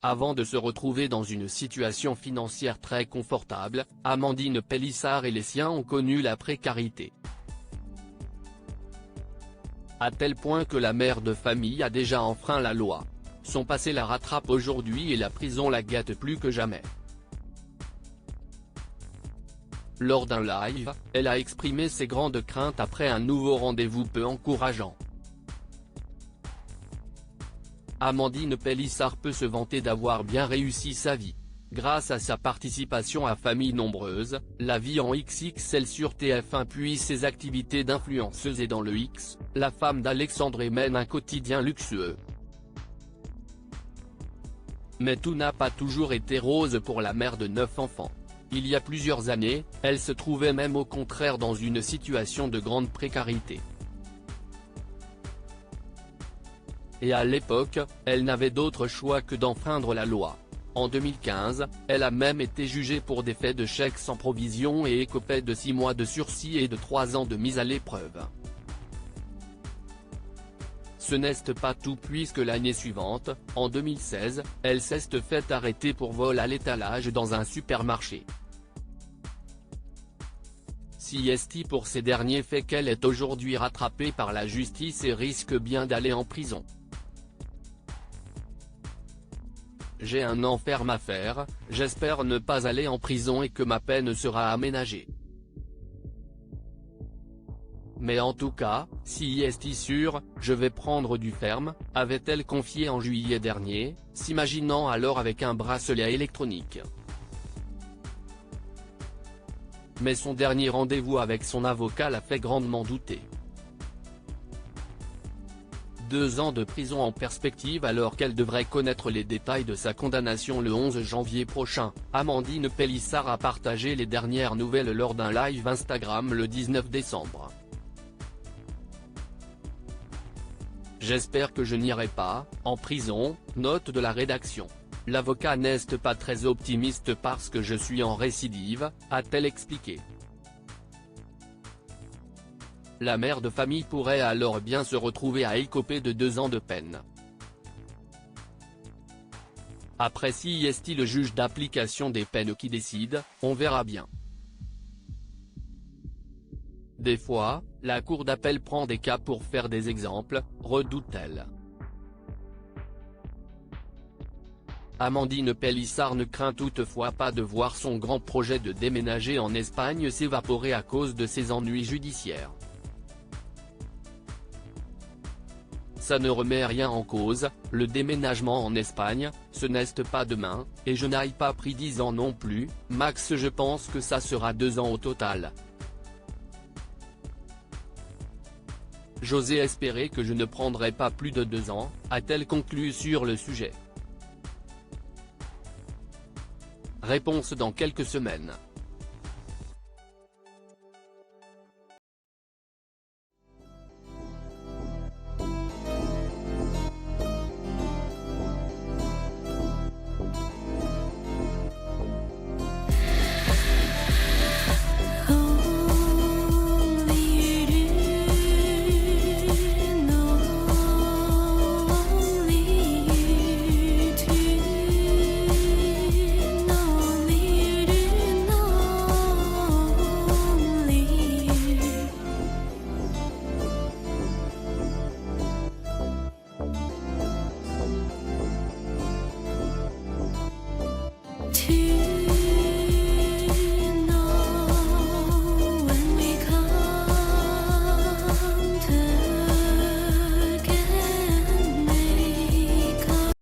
Avant de se retrouver dans une situation financière très confortable, Amandine Pélissard et les siens ont connu la précarité. À tel point que la mère de famille a déjà enfreint la loi. Son passé la rattrape aujourd'hui et la prison la guette plus que jamais. Lors d'un live, elle a exprimé ses grandes craintes après un nouveau rendez-vous peu encourageant. Amandine Pélissard peut se vanter d'avoir bien réussi sa vie. Grâce à sa participation à Famille Nombreuse, La Vie en XXL sur TF1 puis ses activités d'influenceuse et dans le X, la femme d'Alexandre mène un quotidien luxueux. Mais tout n'a pas toujours été rose pour la mère de 9 enfants. Il y a plusieurs années, elle se trouvait même au contraire dans une situation de grande précarité. Et à l'époque, elle n'avait d'autre choix que d'enfreindre la loi. En 2015, elle a même été jugée pour des faits de chèques sans provision et écopait de 6 mois de sursis et de 3 ans de mise à l'épreuve. Ce n'est pas tout puisque l'année suivante, en 2016, elle s'est fait arrêter pour vol à l'étalage dans un supermarché. C'est pour ces derniers faits qu'elle est aujourd'hui rattrapée par la justice et risque bien d'aller en prison. J'ai un enferme à faire, j'espère ne pas aller en prison et que ma peine sera aménagée. Mais en tout cas, si est sûr, je vais prendre du ferme, avait-elle confié en juillet dernier, s'imaginant alors avec un bracelet électronique. Mais son dernier rendez-vous avec son avocat l'a fait grandement douter. 2 ans de prison en perspective alors qu'elle devrait connaître les détails de sa condamnation le 11 janvier prochain, Amandine Pélissard a partagé les dernières nouvelles lors d'un live Instagram le 19 décembre. J'espère que je n'irai pas en prison, note de la rédaction. L'avocat n'est pas très optimiste parce que je suis en récidive, a-t-elle expliqué. La mère de famille pourrait alors bien se retrouver à écoper de 2 ans de peine. Après si est le juge d'application des peines qui décide, on verra bien. Des fois, la cour d'appel prend des cas pour faire des exemples, redoute-t-elle. Amandine Pélissard ne craint toutefois pas de voir son grand projet de déménager en Espagne s'évaporer à cause de ses ennuis judiciaires. Ça ne remet rien en cause, le déménagement en Espagne, ce n'est pas demain, et je n'ai pas pris 10 ans non plus, max je pense que ça sera 2 ans au total. J'osais espérer que je ne prendrais pas plus de 2 ans, a-t-elle conclu sur le sujet. Réponse dans quelques semaines.